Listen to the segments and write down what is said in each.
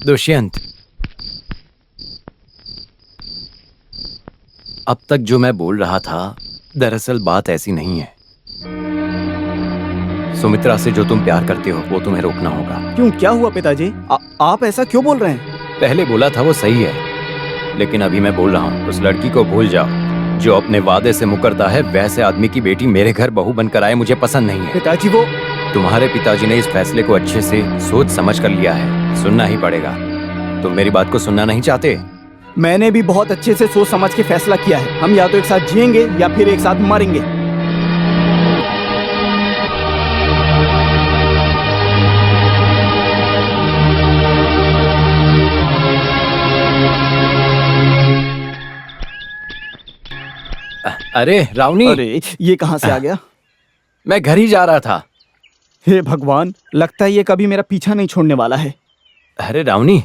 दुष्यंत, अब तक जो मैं बोल रहा था दरअसल बात ऐसी नहीं है। सुमित्रा से जो तुम प्यार करते हो वो तुम्हें रोकना होगा। क्यों, क्या हुआ पिताजी? आप ऐसा क्यों बोल रहे हैं? पहले बोला था वो सही है, लेकिन अभी मैं बोल रहा हूँ उस लड़की को भूल जाओ जो अपने वादे से मुकरता है। वैसे आदमी की बेटी मेरे घर बहू बनकर आए मुझे पसंद नहीं है। पिताजी, वो तुम्हारे पिताजी ने इस फैसले को अच्छे से सोच समझ कर लिया है, सुनना ही पड़ेगा। तुम मेरी बात को सुनना नहीं चाहते? मैंने भी बहुत अच्छे से सोच समझ के फैसला किया है। हम या तो एक साथ जिएंगे या फिर एक साथ मरेंगे। अरे रावनी, अरे ये कहां से आ गया? मैं घर ही जा रहा था। हे भगवान, लगता है ये कभी मेरा पीछा नहीं छोड़ने वाला है। अरे रावनी,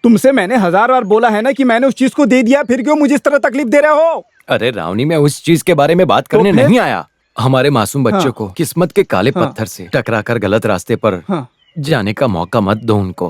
तुमसे मैंने 1000 बार बोला है ना कि मैंने उस चीज को दे दिया, फिर क्यों मुझे इस तरह तकलीफ दे रहे हो? अरे रावनी, मैं उस चीज के बारे में बात करने नहीं आया। हमारे मासूम बच्चों को किस्मत के काले पत्थर से टकराकर गलत रास्ते पर जाने का मौका मत दो उनको।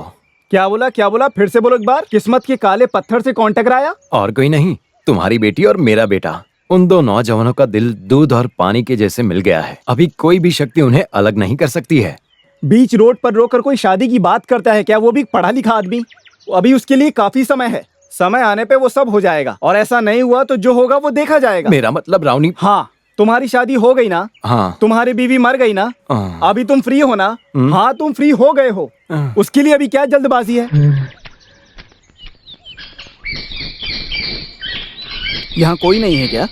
क्या बोला, क्या बोला? फिर से बोलो एक बार। किस्मत के काले पत्थर से कौन टकराया? और कोई नहीं, तुम्हारी बेटी और मेरा बेटा। उन दो नौजवानों का दिल दूध और पानी के जैसे मिल गया है। अभी कोई भी शक्ति उन्हें अलग नहीं कर सकती है। बीच रोड पर रोककर कोई शादी की बात करता है क्या? वो भी पढ़ा लिखा आदमी। अभी उसके लिए काफी समय है। समय आने पे वो सब हो जाएगा, और ऐसा नहीं हुआ तो जो होगा वो देखा जाएगा। मेरा मतलब रावनी। हाँ, तुम्हारी शादी हो गई ना? हाँ। तुम्हारी बीवी मर गई ना? अभी तुम फ्री हो ना? हाँ, तुम फ्री हो गए हो। उसके लिए अभी क्या जल्दबाजी है? यहाँ कोई नहीं है क्या?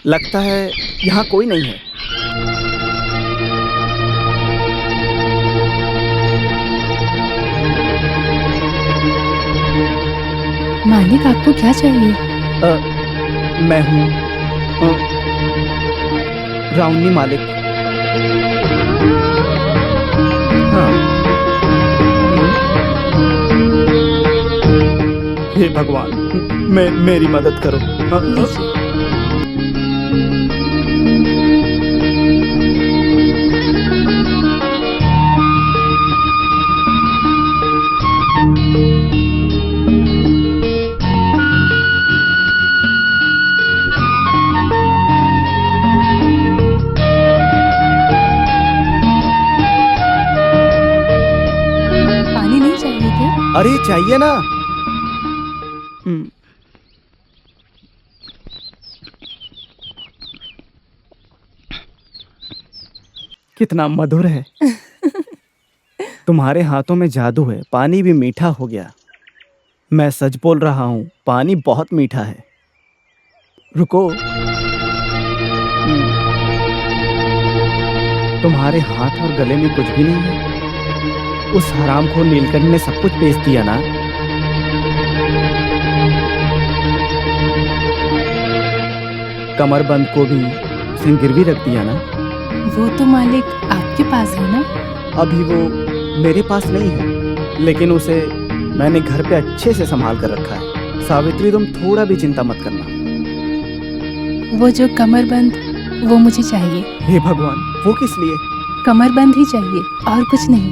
लगता है यहाँ कोई नहीं है। मालिक, आपको क्या चाहिए? मैं हूँ रावनी मालिक। हाँ। हे भगवान, मेरी मदद करो। पानी नहीं चाहिए क्या? अरे चाहिए ना। कितना मधुर है। तुम्हारे हाथों में जादू है। पानी भी मीठा हो गया। मैं सच बोल रहा हूँ, पानी बहुत मीठा है। रुको। तुम्हारे हाथ और गले में कुछ भी नहीं है। उस हरामखोर नीलकंठ ने सब कुछ बेच दिया ना? कमरबंद को भी उसने गिरवी रख दिया ना? वो तो मालिक आपके पास है ना? अभी वो मेरे पास नहीं है, लेकिन उसे मैंने घर पे अच्छे से संभाल कर रखा है। सावित्री, तुम थोड़ा भी चिंता मत करना। वो जो कमरबंद, वो मुझे चाहिए। हे भगवान, वो किस लिए? कमरबंद ही चाहिए, और कुछ नहीं।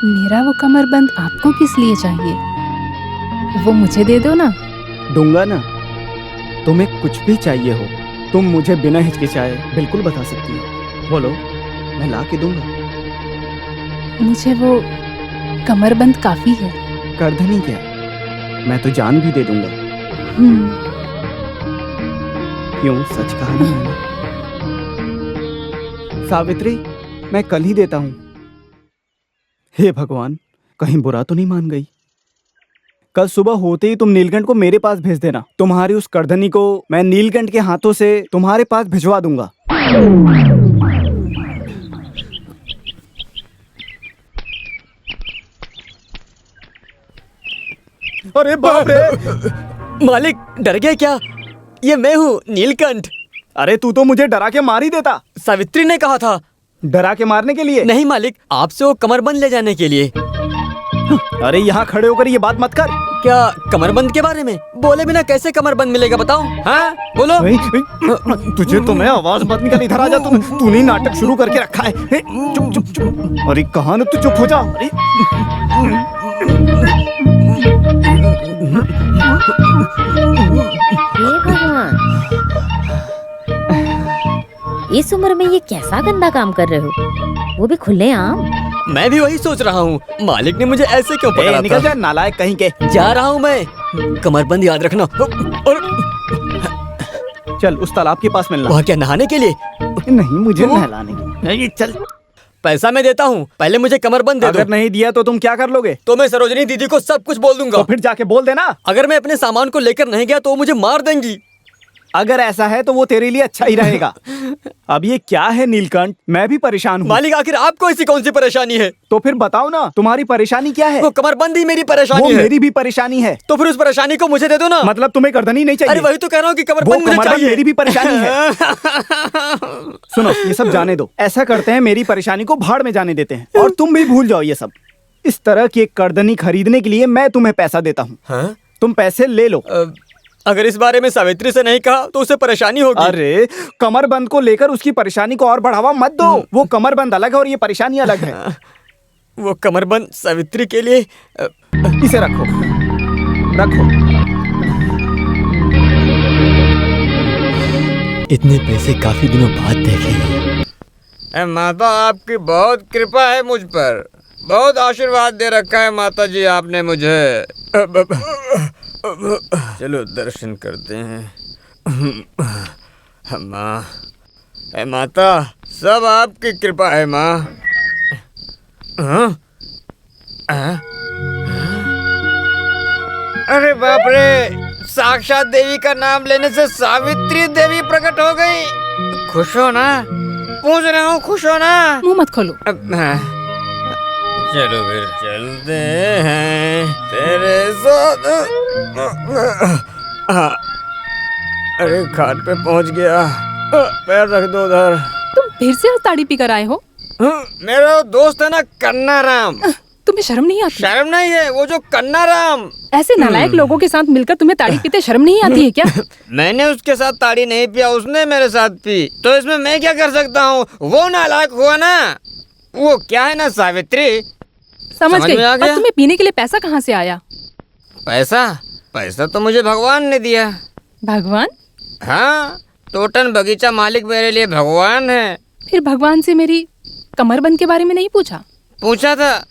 मेरा वो कमरबंद आपको किस लिए चाहिए? वो मुझे दे दो ना। दूंगा ना। तुम्हें कुछ भी चाहिए हो, तुम मुझे बिना हिचकिचाए बिल्कुल बता सकती हो। बोलो, मैं ला के दूंगा। मुझे वो कमरबंद काफी है। करधनी क्या, मैं तो जान भी दे दूंगा। क्यों, सच कहा ना मैंने? सावित्री, मैं कल ही देता हूं। हे भगवान, कहीं बुरा तो नहीं मान गई? कल सुबह होते ही तुम नीलकंठ को मेरे पास भेज देना। तुम्हारी उस करधनी को मैं नीलकंठ के हाथों से तुम्हारे पास भिजवा दूंगा। अरे बाप रे! मालिक, डर गए क्या? ये मैं हूँ, नीलकंठ। अरे तू तो मुझे डरा के मार ही देता। सावित्री ने कहा था। डरा के मारने के लिए? नहीं मालिक, आपसे वो कमरबंद ले जाने के लिए। अरे यहाँ खड़े होकर ये बात मत कर। क्या कमरबंद के बारे में? बोले बिना कैसे कमरबंद मिलेगा बताओ? हाँ बोलो। तुझे तो मैं आवाज मत निकल, इधर आ जा। तूने नाटक शुरू करके रखा है। चुप चुप चुप। अरे कहाँ ना, तू चुप हो जा। अरे हे भगवान, इस उम्र में ये कैसा गंदा काम कर रहे हो, वो भी खुलेआम। मैं भी वही सोच रहा हूँ, मालिक ने मुझे ऐसे क्यों पकड़ा निकल था? जा नालायक कहीं के। जा रहा हूँ मैं, कमरबंद याद रखना। और चल उस तालाब के पास मिलना। वहाँ क्या नहाने के लिए? नहीं, मुझे नहलाने की। नहीं, चल। पैसा मैं देता हूँ, पहले मुझे कमरबंद दे दो। अगर नहीं दिया तो तुम क्या कर लोगे? तो मैं सरोजनी दीदी को सब कुछ बोल दूंगा। तो फिर जाके बोल देना। अगर मैं अपने सामान को लेकर नहीं गया तो वो मुझे मार देंगी। अगर ऐसा है तो वो तेरे लिए अच्छा ही रहेगा। अब ये क्या है नीलकंठ, मैं भी परेशान हूँ। मालिक आखिर आपको ऐसी कौन सी परेशानी है? तो फिर बताओ ना, तुम्हारी परेशानी क्या है? वो कमरबंद ही मेरी वो परेशानी है। मेरी भी परेशानी है। तो फिर उस परेशानी को मुझे दे दो ना। मतलब तुम्हें गर्दनी नहीं चाहिए? अरे वही तो कह रहा हूँ कि वो कमरबंद मुझे कमरबंद चाहिए। मेरी भी परेशानी है। सुनो, ये सब जाने दो। ऐसा करते हैं, मेरी परेशानी को भाड़ में जाने देते हैं और तुम भी भूल जाओ ये सब। इस तरह की एक करदनी खरीदने के लिए मैं तुम्हें पैसा देता हूँ। हाँ? तुम पैसे ले लो। अगर इस बारे में सावित्री से नहीं कहा तो उसे परेशानी होगी। अरे कमरबंद को लेकर उसकी परेशानी को और बढ़ावा मत दो। वो कमरबंद अलग है और ये परेशानी अलग है। वो कमरबंद सावित्री के लिए। इसे रखो, रखो। इतने पैसे काफी दिनों बाद देखे। माता, आपकी बहुत कृपा है मुझ पर, बहुत आशीर्वाद दे रखा है माता जी आपने मुझे। चलो दर्शन करते हैं। माँ, माता, सब आपकी कृपा है माँ। हाँ? हाँ? अरे बाप रे, साक्षात देवी का नाम लेने से सावित्री देवी प्रकट हो गई। खुश हो ना? पूछ रहा हूँ, खुश हो ना? मुंह मत खोलो। चलो फिर चलते हैं तेरे साथ। अरे घाट पे पहुंच गया। पैर रख दो उधर। तुम फिर से ताड़ी पी कर आए हो? मेरा दोस्त है ना कन्ना राम। तुम्हें शर्म नहीं आती? शर्म नहीं है, वो जो कन्ना राम। ऐसे नालायक लोगों के साथ मिलकर तुम्हें ताड़ी पीते शर्म नहीं आती है क्या? मैंने उसके साथ ताड़ी नहीं पिया, उसने मेरे साथ पी, तो इसमें मैं क्या कर सकता हूँ? वो नालायक हुआ ना। वो क्या है ना सावित्री। समझ समझ गई। में आ और गया? तुम्हें पीने के लिए पैसा कहाँ से आया? पैसा तो मुझे भगवान ने दिया। भगवान? हाँ, तोटन बगीचा मालिक मेरे लिए भगवान है। फिर भगवान से मेरी कमरबंद के बारे में नहीं पूछा? पूछा था।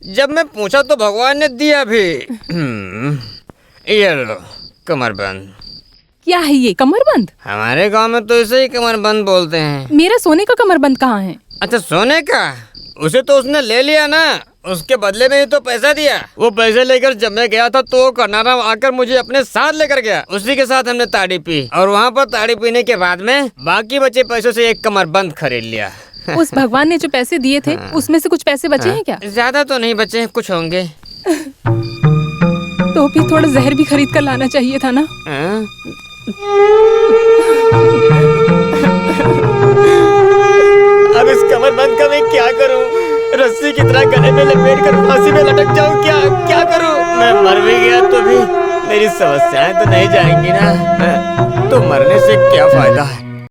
जब मैं पूछा तो भगवान ने दिया भी। ये लो कमरबंद। क्या है ये कमरबंद? हमारे गांव में तो इसे ही कमरबंद बोलते हैं। मेरा सोने का कमरबंद कहाँ है? अच्छा, सोने का? उसे तो उसने ले लिया ना, उसके बदले में ही तो पैसा दिया। वो पैसे लेकर जब मैं गया था तो कन्नाराम आकर मुझे अपने साथ लेकर गया। उसी के साथ हमने ताड़ी पी और वहाँ पर ताड़ी पीने के बाद में बाकी बचे पैसों से एक कमरबंद खरीद लिया। उस भगवान ने जो पैसे दिए थे उसमें से कुछ पैसे बचे हैं क्या? ज्यादा तो नहीं बचे हैं, कुछ होंगे। तो फिर थोड़ा जहर भी खरीद कर लाना चाहिए था ना। अब इस कमरबंद का मैं क्या करूं? रस्सी की तरह गले में लपेट कर फांसी में लटक जाऊं क्या? क्या करूं? मैं मर भी गया तो भी मेरी समस्याएं तो नहीं जाएंगी ना। तो मरने से क्या फायदा है?